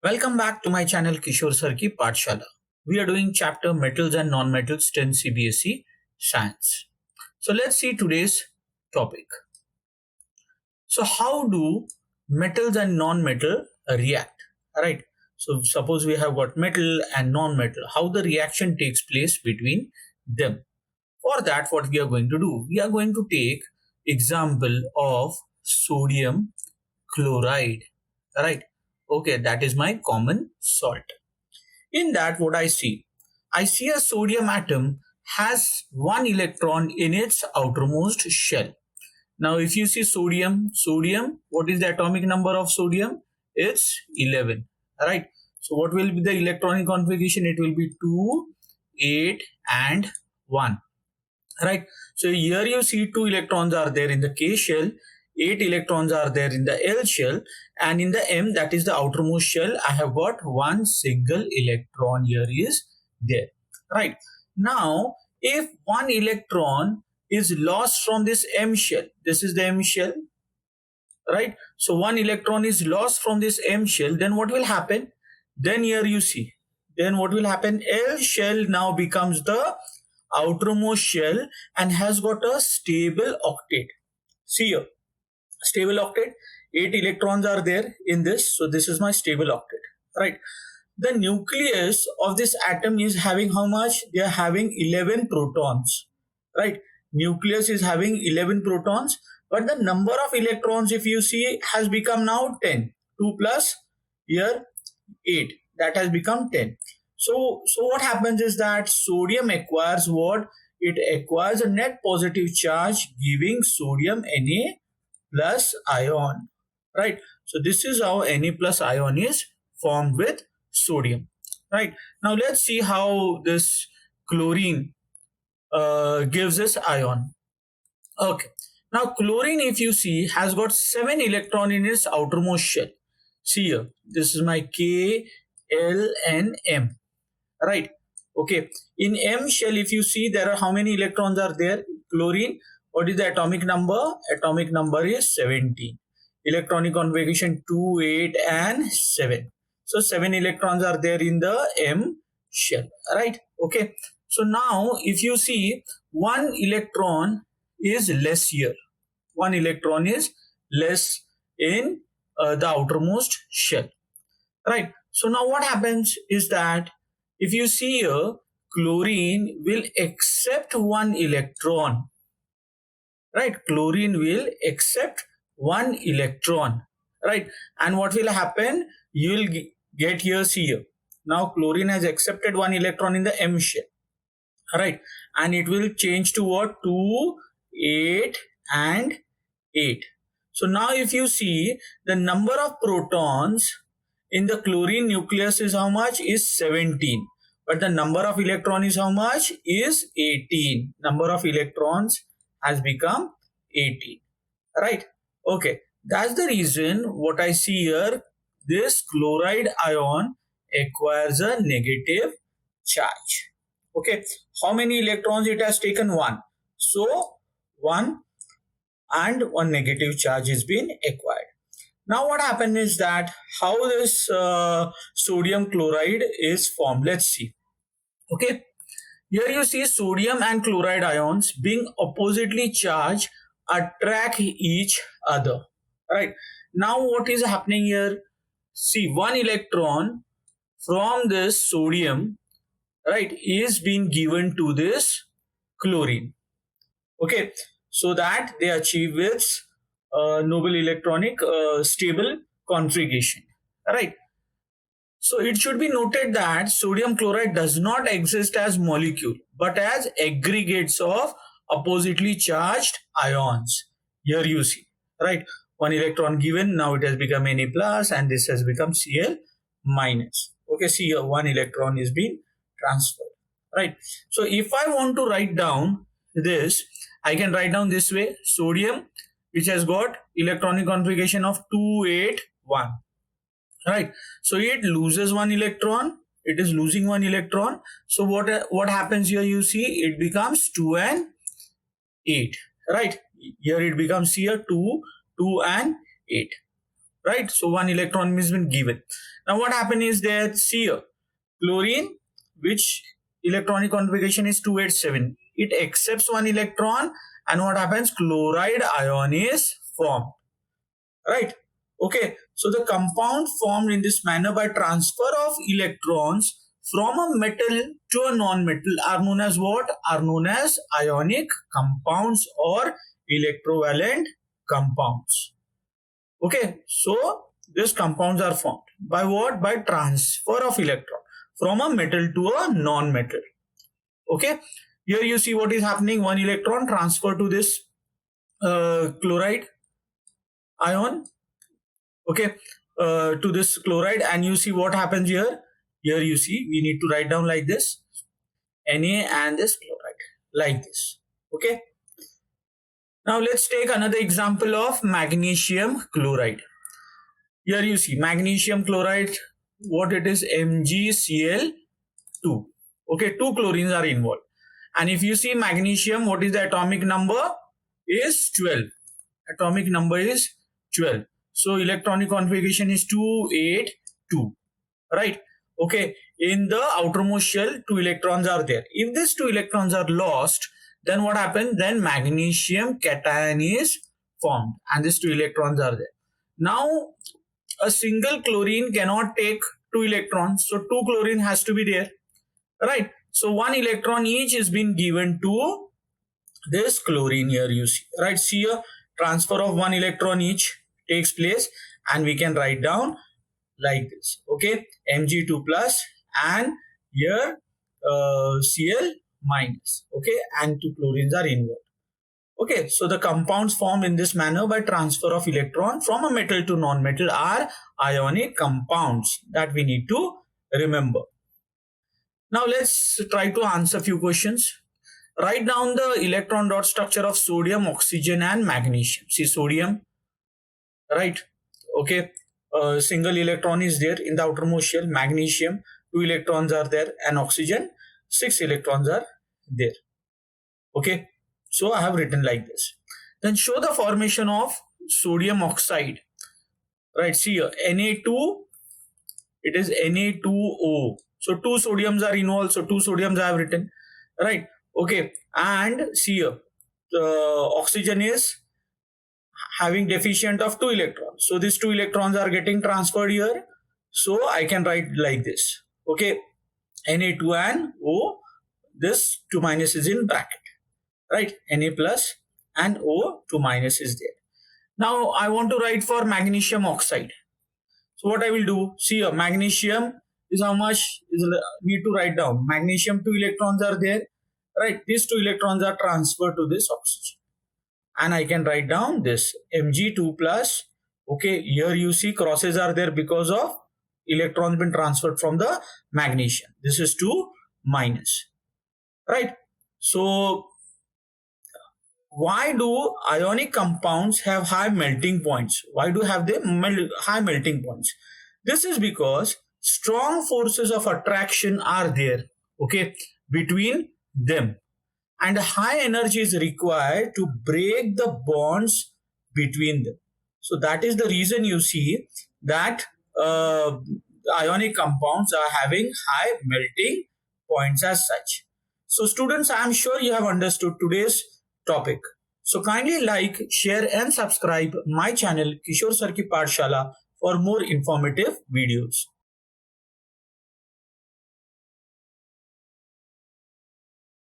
Welcome back to my channel Kishore Sir Ki Pathshala. We are doing chapter Metals and Non-Metals 10 Cbse Science. So let's see today's topic. So how do metals and non-metal react? Alright. So suppose we have got metal and non-metal. How the reaction takes place between them. For that, what we are going to do? We are going to take example of sodium chloride. Alright. Okay, that is my common salt. In that, what I see a sodium atom has one electron in its outermost shell. Now, if you see sodium, what is the atomic number of sodium? It's 11. Right. So, what will be the electronic configuration? It will be 2, 8, and 1. Right. So, here you see 2 electrons are there in the K shell. 8 electrons are there in the L shell, and in the M, that is the outermost shell, I have got one single electron here is there. Right. Now, if one electron is lost from this M shell, this is the M shell, right? So, one electron is lost from this M shell, then what will happen? Then here you see, then what will happen? L shell now becomes the outermost shell and has got a stable octet. See here. Stable octet, 8 electrons are there in this, so this is my stable octet, right? The nucleus of this atom is having how much? They are having 11 protons, right? Nucleus is having 11 protons, but the number of electrons, if you see, has become now 10. 2 plus here 8, that has become 10. So what happens is that sodium acquires what? It acquires a net positive charge, giving sodium Na plus ion, right? So this is how Na plus ion is formed with sodium, right? Now let's see how this chlorine gives us ion. Okay, now chlorine, if you see, has got 7 electron in its outermost shell. See here, this is my K, L and M, right? Okay, in M shell, if you see, there are how many electrons are there? Chlorine, what is the atomic number? Atomic number is 17. Electronic configuration 2, 8 and 7. So 7 electrons are there in the M shell, right? Okay. So now if you see, one electron is less here. One electron is less in the outermost shell, right? So now what happens is that if you see here, chlorine will accept one electron. Right, chlorine will accept one electron, right? And what will happen? You will get here, see here. Now chlorine has accepted one electron in the M shell, right? And it will change to what? 2, 8 and 8. So now if you see, the number of protons in the chlorine nucleus is how much? Is 17. But the number of electron is how much? Is 18. Number of electrons has become 18, right? Okay, that's the reason what I see here, this chloride ion acquires a negative charge. Okay, how many electrons it has taken? 1. So 1 and 1 negative charge is being acquired. Now what happened is that how this sodium chloride is formed. Let's see. Okay, here you see sodium and chloride ions being oppositely charged attract each other, right? Now what is happening here? See, one electron from this sodium, right, is being given to this chlorine, okay, so that they achieve its noble electronic stable configuration, right? So it should be noted that sodium chloride does not exist as molecule but as aggregates of oppositely charged ions. Here you see, right? One electron given, now it has become Na plus and this has become Cl minus. Okay, see here, one electron is being transferred, right? So if I want to write down this, I can write down this way: sodium, which has got electronic configuration of 2, 8, 1. Right, so it loses one electron, it is losing one electron. So what happens here? You see, it becomes 2 and 8, right? Here it becomes here 2 and 8, right? So one electron has been given. Now what happened is that, see here, chlorine, which electronic configuration is 287, it accepts one electron, and what happens? Chloride ion is formed, right? Okay, so the compound formed in this manner by transfer of electrons from a metal to a non-metal are known as what? Are known as ionic compounds or electrovalent compounds. Okay, so these compounds are formed by what? By transfer of electron from a metal to a non-metal. Okay, here you see what is happening. One electron transfer to this chloride ion, okay, to this chloride, and you see what happens here. Here you see we need to write down like this, Na and this chloride, like this. Okay, now let's take another example of magnesium chloride. Here you see magnesium chloride, what it is? MgCl2. Okay, two chlorines are involved, and if you see magnesium, what is the atomic number? Is 12. Atomic number is 12. So electronic configuration is 282, right? Okay, in the outermost shell, 2 electrons are there. If these 2 electrons are lost, then what happens? Then magnesium cation is formed, and these 2 electrons are there. Now, a single chlorine cannot take 2 electrons, so 2 chlorine has to be there, right? So 1 electron each is being given to this chlorine here, you see, right? See here, transfer of 1 electron each takes place, and we can write down like this. Okay, Mg2 plus, and here Cl minus. Okay, and 2 chlorines are involved. Okay, so the compounds formed in this manner by transfer of electron from a metal to non-metal are ionic compounds, that we need to remember. Now let's try to answer a few questions. Write down the electron dot structure of sodium, oxygen, and magnesium. See, sodium, right? Okay, single electron is there in the outermost shell. Magnesium, 2 electrons are there, and oxygen, 6 electrons are there. Okay, so I have written like this. Then show the formation of sodium oxide, right? See here, Na2, it is Na2O. So 2 sodiums are involved, so 2 sodiums I have written, right? Okay, and see here, the oxygen is having deficient of 2 electrons, so these 2 electrons are getting transferred here, so I can write like this. Okay, Na2 and O, this 2 minus is in bracket, right? Na plus and O, 2 minus is there. Now I want to write for magnesium oxide. So what I will do, see here, magnesium is how much is need to write down. Magnesium 2 electrons are there, right? These 2 electrons are transferred to this oxygen, and I can write down this Mg2 plus. Okay, here you see crosses are there because of electrons been transferred from the magnesium. This is 2 minus, right? So why do ionic compounds have high melting points? Why do have they high melting points? This is because strong forces of attraction are there, okay, between them, and high energy is required to break the bonds between them. So that is the reason you see that ionic compounds are having high melting points as such. So students, I am sure you have understood today's topic. So kindly like, share and subscribe my channel Kishore Sir Ki Pathshala for more informative videos.